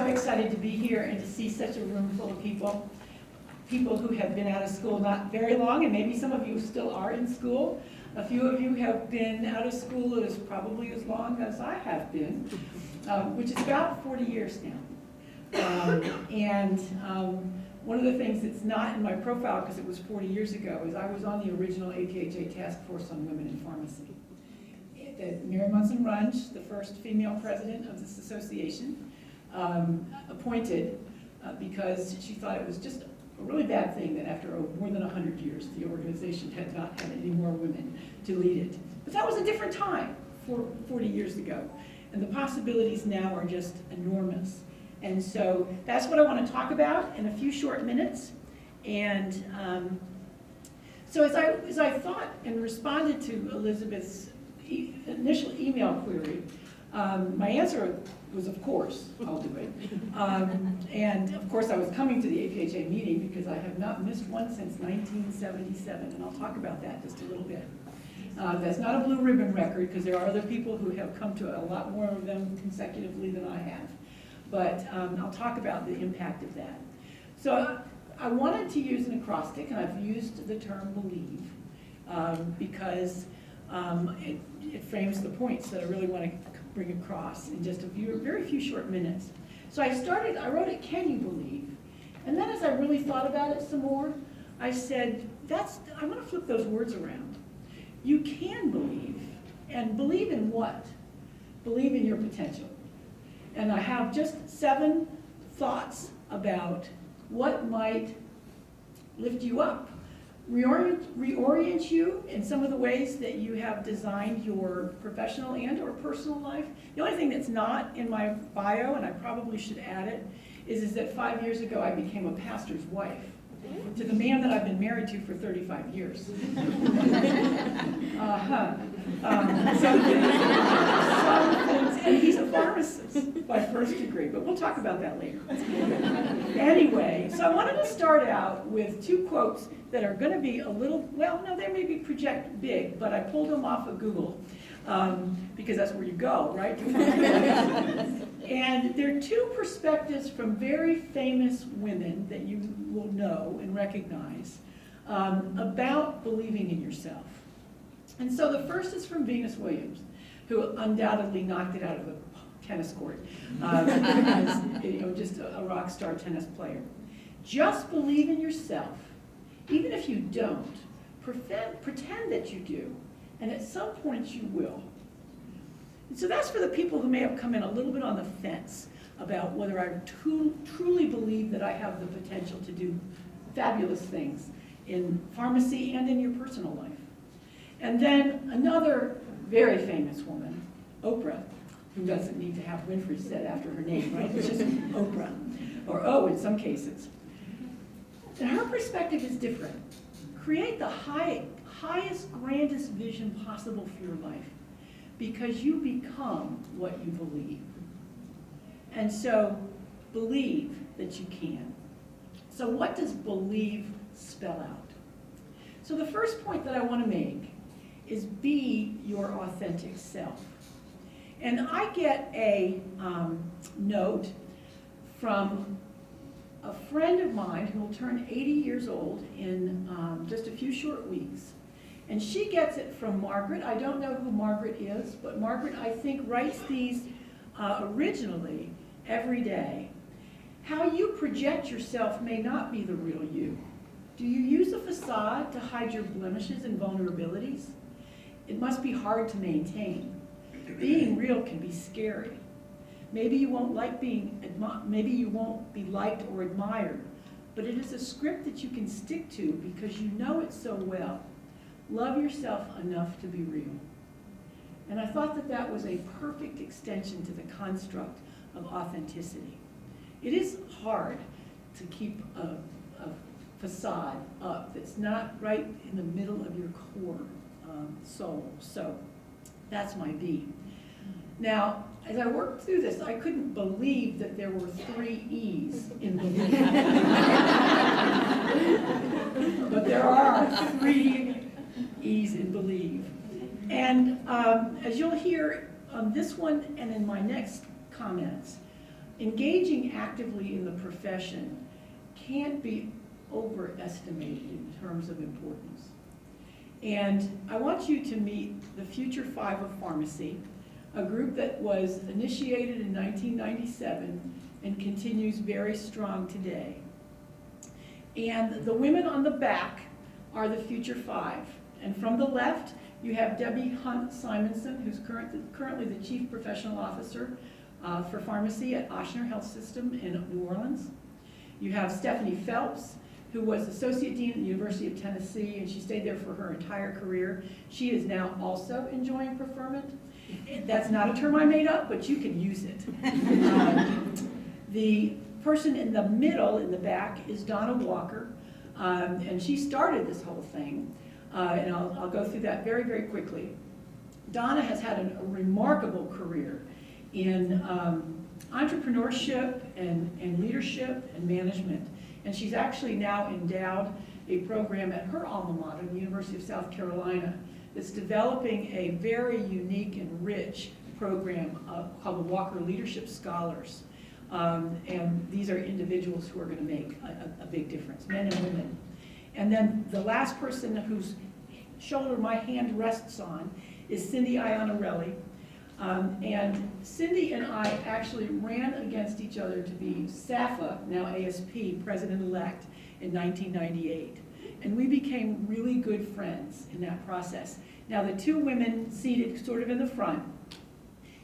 so excited to be here and to see such a room full of people who have been out of school not very long, and maybe some of you still are in school. A few of you have been out of school as probably as long as I have been, which is about 40 years now. One of the things that's not in my profile, because it was 40 years ago, is I was on the original APhA task force on women in pharmacy. That Mary Munson Runge, the first female president of this association, appointed because she thought it was just a really bad thing that after more than 100 years, the organization had not had any more women to lead it. But that was a different time, 40 years ago. And the possibilities now are just enormous. And so that's what I want to talk about in a few short minutes. And so as I thought and responded to Elizabeth's initial email query, my answer was, of course, I'll do it. And of course, I was coming to the APhA meeting because I have not missed one since 1977, and I'll talk about that just a little bit. That's not a blue ribbon record because there are other people who have come to a lot more of them consecutively than I have. But I'll talk about the impact of that. So I wanted to use an acrostic, and I've used the term believe because it frames the points that I really want to bring across in just very few short minutes. So I wrote it, can you believe? And then as I really thought about it some more, I said, I want to flip those words around. You can believe, and believe in what? Believe in your potential. And I have just 7 thoughts about what might lift you up, reorient you in some of the ways that you have designed your professional and or personal life. The only thing that's not in my bio, and I probably should add it, is that 5 years ago I became a pastor's wife to the man that I've been married to for 35 years. And he's a pharmacist by first degree, but we'll talk about that later. Anyway, so I wanted to start out with 2 quotes that are going to be a little, well, no, they may be project big, but I pulled them off of Google because that's where you go, right? And they're 2 perspectives from very famous women that you will know and recognize about believing in yourself. And so the first is from Venus Williams, who undoubtedly knocked it out of a tennis court, as, just a rock star tennis player. Just believe in yourself, even if you don't. Pretend that you do, and at some point you will. And so that's for the people who may have come in a little bit on the fence about whether I truly believe that I have the potential to do fabulous things in pharmacy and in your personal life. And then another very famous woman, Oprah, who doesn't need to have Winfrey said after her name, right? It's just Oprah, or O in some cases. And her perspective is different. Create the highest, grandest vision possible for your life, because you become what you believe. And so, believe that you can. So what does believe spell out? So the first point that I want to make is be your authentic self. And I get a note from a friend of mine who will turn 80 years old in just a few short weeks. And she gets it from Margaret. I don't know who Margaret is, but Margaret, I think, writes these originally every day. How you project yourself may not be the real you. Do you use a facade to hide your blemishes and vulnerabilities? It must be hard to maintain. Being real can be scary. Maybe you won't be liked or admired, but it is a script that you can stick to because you know it so well. Love yourself enough to be real. And I thought that that was a perfect extension to the construct of authenticity. It is hard to keep a facade up that's not right in the middle of your core soul. So that's my B. Now, as I worked through this, I couldn't believe that there were 3 E's in believe. But there are 3 E's in believe. And as you'll hear on this one and in my next comments, engaging actively in the profession can't be overestimated in terms of importance. And I want you to meet the Future Five of Pharmacy, a group that was initiated in 1997 and continues very strong today. And the women on the back are the Future Five. And from the left, you have Debbie Hunt Simonson, who's currently the Chief Professional Officer for Pharmacy at Ochsner Health System in New Orleans. You have Stephanie Phelps, who was Associate Dean at the University of Tennessee, and she stayed there for her entire career. She is now also enjoying preferment. That's not a term I made up, but you can use it. The person in the middle, in the back, is Donna Walker, and she started this whole thing, and I'll go through that very, very quickly. Donna has had a remarkable career in entrepreneurship and leadership and management, and she's actually now endowed a program at her alma mater, the University of South Carolina, that's developing a very unique and rich program called the Walker Leadership Scholars. And these are individuals who are going to make a big difference, men and women. And then the last person whose shoulder my hand rests on is Cindy Iannarelli. And Cindy and I actually ran against each other to be SAPhA, now ASP, president-elect in 1998. And we became really good friends in that process. Now the two women seated sort of in the front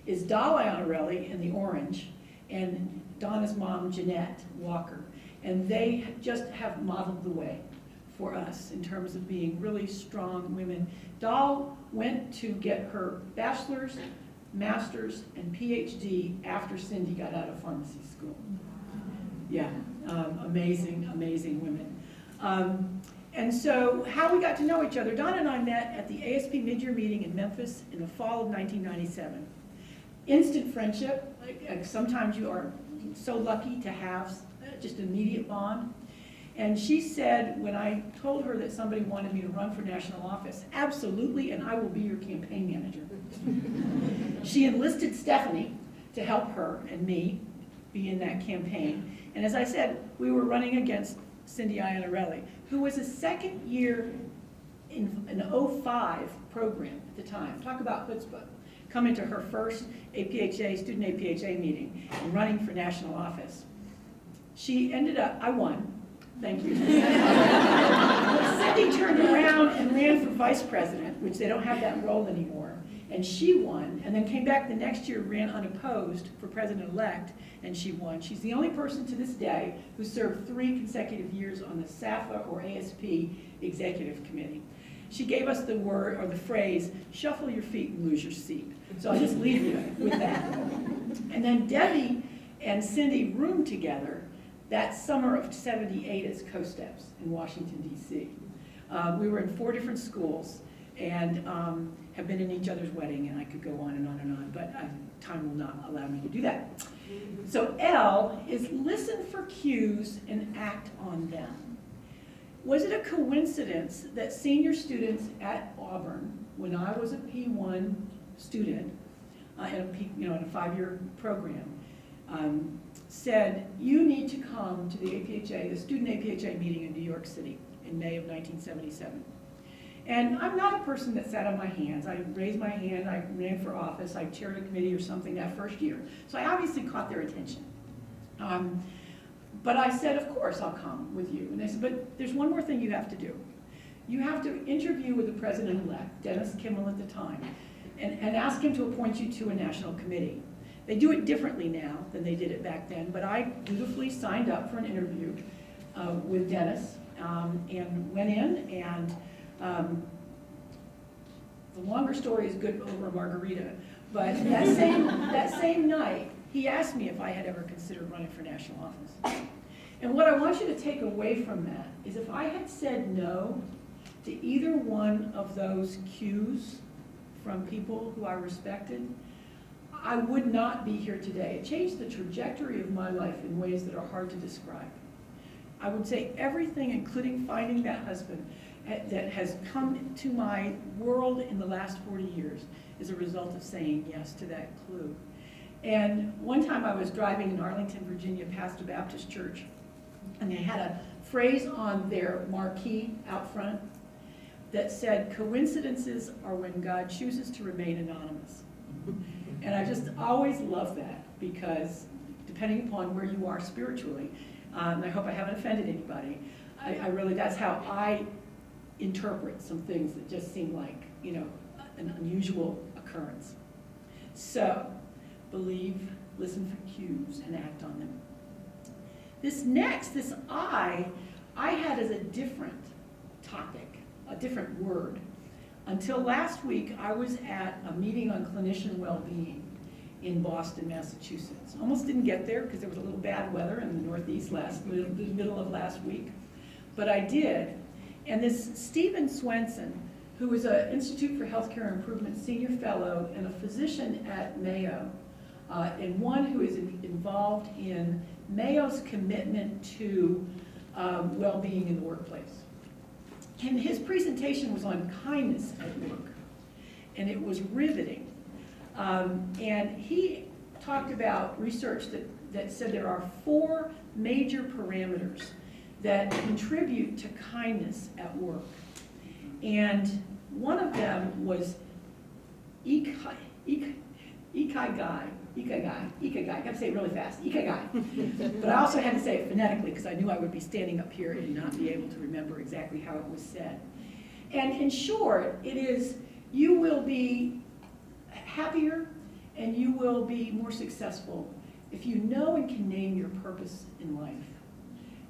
is Dal Iannarelli in the orange, and Donna's mom, Jeanette Walker. And they just have modeled the way for us in terms of being really strong women. Dal went to get her bachelor's, master's, and Ph.D. after Cindy got out of pharmacy school. Yeah, amazing, amazing women. And so how we got to know each other, Donna and I met at the ASP mid-year meeting in Memphis in the fall of 1997. Instant friendship. Like sometimes you are so lucky to have just an immediate bond. And she said, when I told her that somebody wanted me to run for national office, absolutely, and I will be your campaign manager. She enlisted Stephanie to help her and me be in that campaign. And as I said, we were running against Cindy Iannarelli, who was a second year in an 05 program at the time. Talk about chutzpah. Coming to her first APhA, student APhA meeting and running for national office. She ended up, I won, thank you. Cindy turned around and ran for vice president, which they don't have that role anymore, and she won, and then came back the next year, ran unopposed for president-elect, and she won. She's the only person to this day who served 3 consecutive years on the SAPhA or ASP executive committee. She gave us the word, or the phrase, shuffle your feet and lose your seat. So I'll just leave you with that. And then Debbie and Cindy roomed together that summer of '78 as co-steps in Washington, D.C. We were in 4 different schools and have been in each other's wedding, and I could go on and on and on, but time will not allow me to do that. So L is listen for cues and act on them. Was it a coincidence that senior students at Auburn, when I was a P1 student in a 5-year program, said, you need to come to the APhA, the student APhA meeting in New York City in May of 1977. And I'm not a person that sat on my hands. I raised my hand, I ran for office, I chaired a committee or something that first year. So I obviously caught their attention. But I said, of course I'll come with you. And they said, but there's one more thing you have to do. You have to interview with the president-elect, Dennis Kimmel at the time, and ask him to appoint you to a national committee. They do it differently now than they did it back then, but I dutifully signed up for an interview with Dennis and went in, and the longer story is good over a margarita, but that same night, he asked me if I had ever considered running for national office. And what I want you to take away from that is if I had said no to either one of those cues from people who I respected, I would not be here today. It changed the trajectory of my life in ways that are hard to describe. I would say everything, including finding that husband, that has come to my world in the last 40 years is a result of saying yes to that clue. And one time I was driving in Arlington, Virginia, past a Baptist church, and they had a phrase on their marquee out front that said, "Coincidences are when God chooses to remain anonymous." And I just always love that, because depending upon where you are spiritually, and I hope I haven't offended anybody, I really, that's how I interpret some things that just seem like, you know, an unusual occurrence. So, believe, listen for cues, and act on them. This I had as a different topic, a different word. Until last week, I was at a meeting on clinician well-being in Boston, Massachusetts. Almost didn't get there because there was a little bad weather in the Northeast the middle of last week, but I did. And this Stephen Swenson, who is an Institute for Healthcare Improvement Senior Fellow and a physician at Mayo, and one who is involved in Mayo's commitment to well-being in the workplace. And his presentation was on kindness at work, and it was riveting. And he talked about research that said there are 4 major parameters that contribute to kindness at work. And one of them was ikigai. I have to say it really fast, ikigai. But I also had to say it phonetically because I knew I would be standing up here and not be able to remember exactly how it was said. And in short, it is, you will be happier and you will be more successful if you know and can name your purpose in life.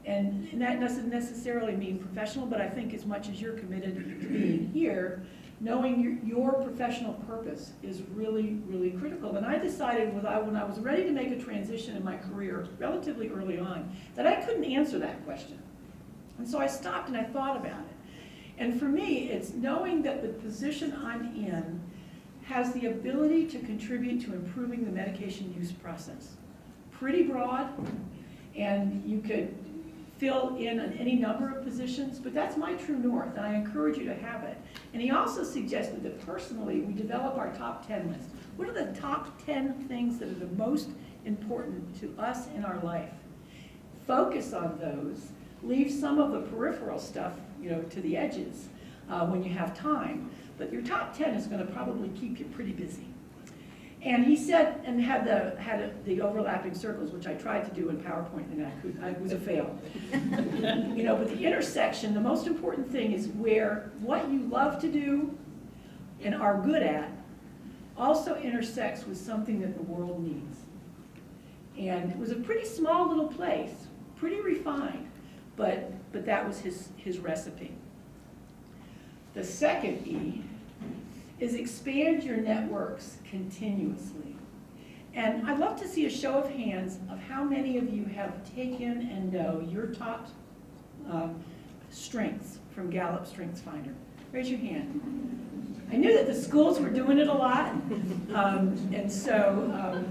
And that doesn't necessarily mean professional, but I think as much as you're committed to being here, knowing your professional purpose is really, really critical. And I decided when I was ready to make a transition in my career relatively early on, that I couldn't answer that question. And so I stopped and I thought about it. And for me, it's knowing that the position I'm in has the ability to contribute to improving the medication use process. Pretty broad, and you could fill in on any number of positions, but that's my true north, and I encourage you to have it. And he also suggested that personally, we develop our top 10 list. What are the top 10 things that are the most important to us in our life? Focus on those. Leave some of the peripheral stuff, you know, to the edges when you have time. But your top 10 is going to probably keep you pretty busy. And he said, and had the overlapping circles, which I tried to do in PowerPoint, and I was a fail. You know, but the intersection, the most important thing is where what you love to do and are good at also intersects with something that the world needs. And it was a pretty small little place, pretty refined, but that was his recipe. The second E is expand your networks continuously. And I'd love to see a show of hands of how many of you have taken and know your top strengths from Gallup Strengths Finder. Raise your hand. I knew that the schools were doing it a lot, and so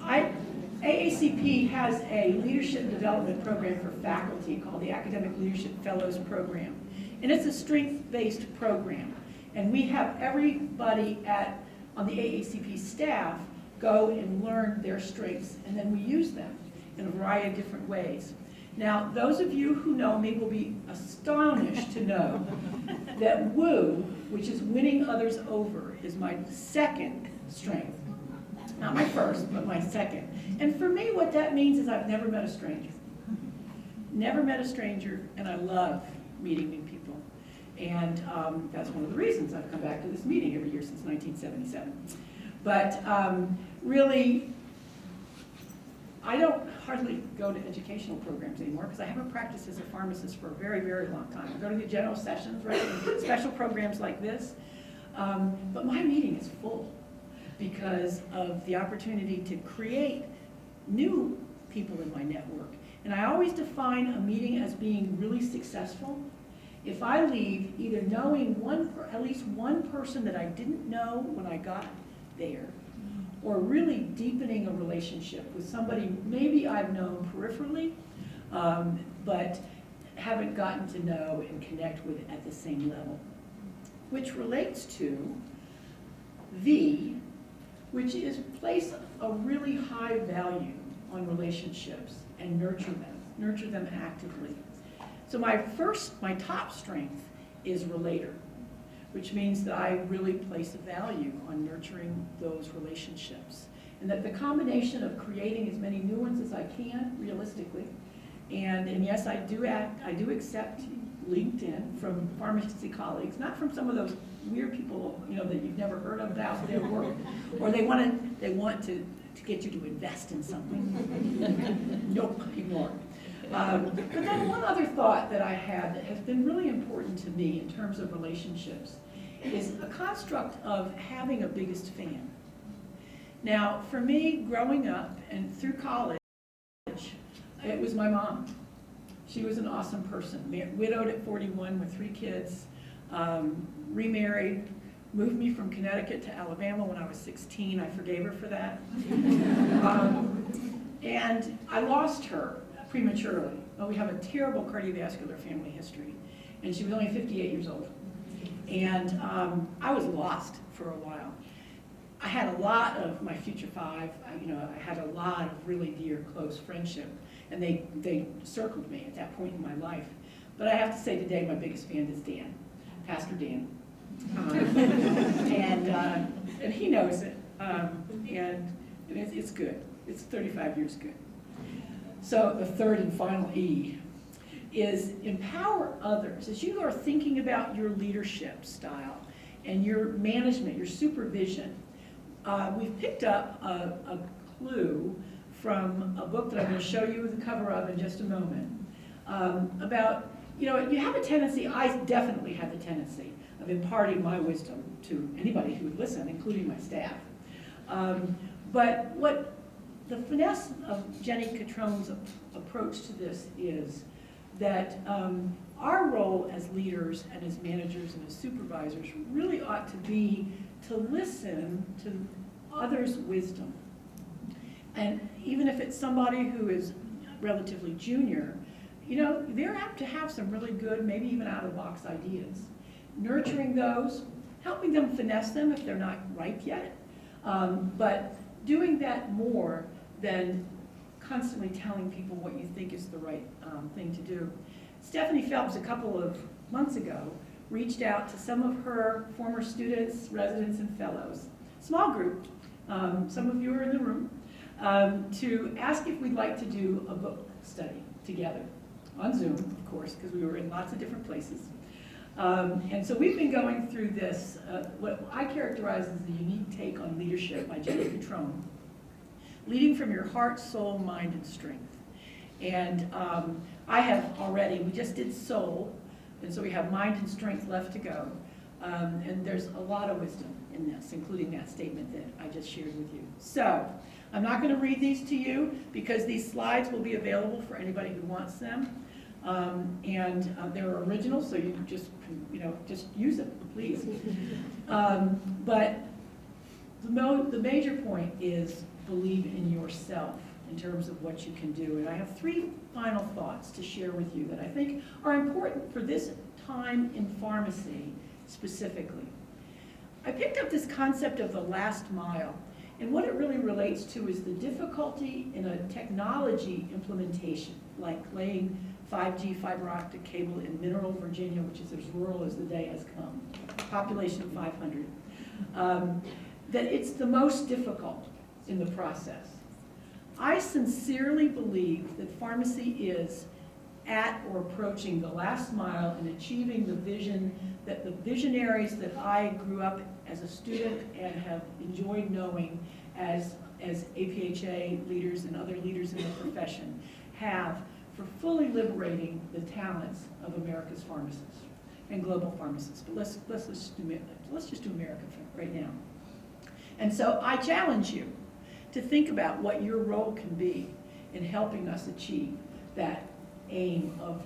AACP has a leadership development program for faculty called the Academic Leadership Fellows Program. And it's a strength-based program. And we have everybody on the AACP staff go and learn their strengths, and then we use them in a variety of different ways. Now, those of you who know me will be astonished to know that woo, which is winning others over, is my second strength. Not my first, but my second. And for me, what that means is I've never met a stranger. Never met a stranger, and I love meeting new people. And that's one of the reasons I've come back to this meeting every year since 1977. But really, I don't hardly go to educational programs anymore because I haven't practiced as a pharmacist for a very, very long time. I go to the general sessions, right, and special programs like this. But my meeting is full because of the opportunity to create new people in my network. And I always define a meeting as being really successful if I leave either knowing at least one person that I didn't know when I got there, or really deepening a relationship with somebody maybe I've known peripherally, but haven't gotten to know and connect with at the same level. Which relates to V, which is place a really high value on relationships and nurture them actively. So my top strength is relator, which means that I really place a value on nurturing those relationships. And that the combination of creating as many new ones as I can, realistically, and yes, I do accept LinkedIn from pharmacy colleagues, not from some of those weird people, you know, that you've never heard of about their work, or they want to get you to invest in something. Nope, ignore. But then one other thought that I had that has been really important to me in terms of relationships is a construct of having a biggest fan. Now, for me, growing up and through college, it was my mom. She was an awesome person, widowed at 41 with 3 kids, remarried, moved me from Connecticut to Alabama when I was 16. I forgave her for that. And I lost her prematurely. Oh, we have a terrible cardiovascular family history. And she was only 58 years old. And I was lost for a while. I had a lot of my future 5, I had a lot of really dear, close friendship. And they circled me at that point in my life. But I have to say today, my biggest fan is Dan, Pastor Dan. And he knows it. And it's good. It's 35 years good. So the third and final E is empower others. As you are thinking about your leadership style and your management, your supervision, we've picked up a clue from a book that I'm going to show you the cover of in just a moment, about, you have a tendency, I definitely have the tendency of imparting my wisdom to anybody who would listen, including my staff. But what the finesse of Jenny Catrone's approach to this is that our role as leaders and as managers and as supervisors really ought to be to listen to others' wisdom. And even if it's somebody who is relatively junior, they're apt to have some really good, maybe even out-of-the-box ideas. Nurturing those, helping them finesse them if they're not ripe yet, but doing that more than constantly telling people what you think is the right thing to do. Stephanie Phelps, a couple of months ago, reached out to some of her former students, residents, and fellows, small group, some of you are in the room, to ask if we'd like to do a book study together, on Zoom, of course, because we were in lots of different places. And so we've been going through this, what I characterize as the unique take on leadership by Jenny Catrone. Leading from your heart, soul, mind, and strength. And I have already, we just did soul, and so we have mind and strength left to go. And there's a lot of wisdom in this, including that statement that I just shared with you. So, I'm not going to read these to you because these slides will be available for anybody who wants them. They're original, so you just use them, please. But the major point is believe in yourself in terms of what you can do. And I have 3 final thoughts to share with you that I think are important for this time in pharmacy specifically. I picked up this concept of the last mile, and what it really relates to is the difficulty in a technology implementation, like laying 5G fiber optic cable in Mineral, Virginia, which is as rural as the day has come, population of 500, that it's the most difficult in the process. I sincerely believe that pharmacy is at or approaching the last mile in achieving the vision that the visionaries that I grew up as a student and have enjoyed knowing as APhA leaders and other leaders in the profession have for fully liberating the talents of America's pharmacists and global pharmacists. But let's just do America right now. And so I challenge you to think about what your role can be in helping us achieve that aim of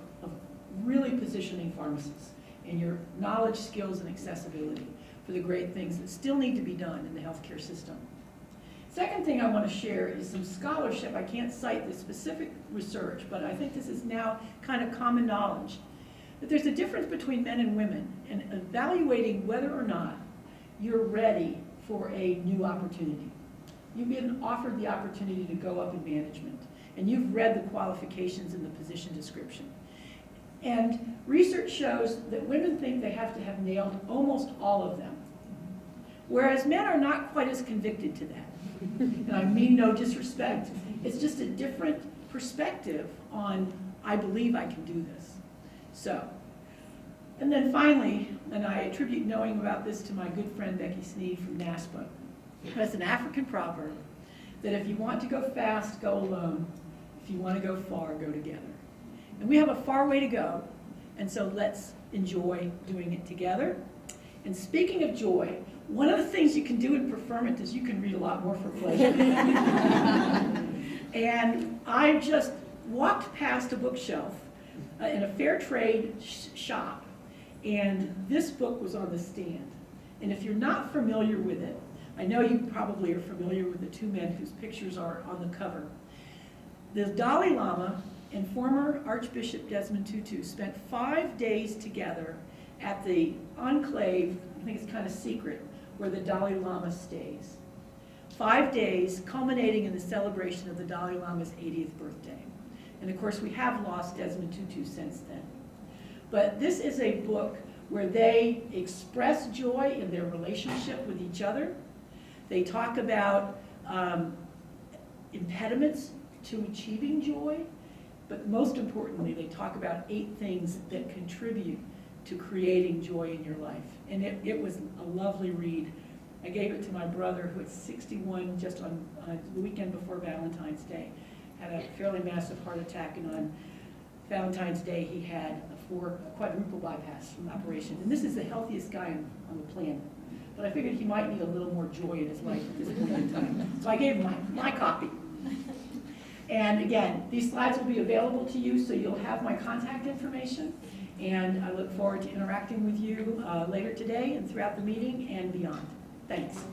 really positioning pharmacists in your knowledge, skills, and accessibility for the great things that still need to be done in the healthcare system. Second thing I want to share is some scholarship. I can't cite the specific research, but I think this is now kind of common knowledge, that there's a difference between men and women in evaluating whether or not you're ready for a new opportunity. You've been offered the opportunity to go up in management, and you've read the qualifications in the position description. And research shows that women think they have to have nailed almost all of them, whereas men are not quite as convicted to that. And I mean no disrespect. It's just a different perspective on, I believe I can do this. So, and then finally, and I attribute knowing about this to my good friend Becky Sneed from NASPA. That's an African proverb that if you want to go fast, go alone. If you want to go far, go together. And we have a far way to go, and so let's enjoy doing it together. And speaking of joy, one of the things you can do in preferment is you can read a lot more for pleasure. And I just walked past a bookshelf in a fair trade shop, and this book was on the stand. And if you're not familiar with it, I know you probably are familiar with the two men whose pictures are on the cover. The Dalai Lama and former Archbishop Desmond Tutu spent 5 days together at the enclave, I think it's kind of secret, where the Dalai Lama stays. 5 days culminating in the celebration of the Dalai Lama's 80th birthday. And of course we have lost Desmond Tutu since then. But this is a book where they express joy in their relationship with each other. They talk about impediments to achieving joy, but most importantly, they talk about 8 things that contribute to creating joy in your life. And it was a lovely read. I gave it to my brother, who is 61, just on the weekend before Valentine's Day. Had a fairly massive heart attack, and on Valentine's Day he had a quadruple bypass operation. And this is the healthiest guy on the planet. But I figured he might need a little more joy in his life at this point in time. So I gave him my copy. And again, these slides will be available to you, so you'll have my contact information. And I look forward to interacting with you later today and throughout the meeting and beyond. Thanks.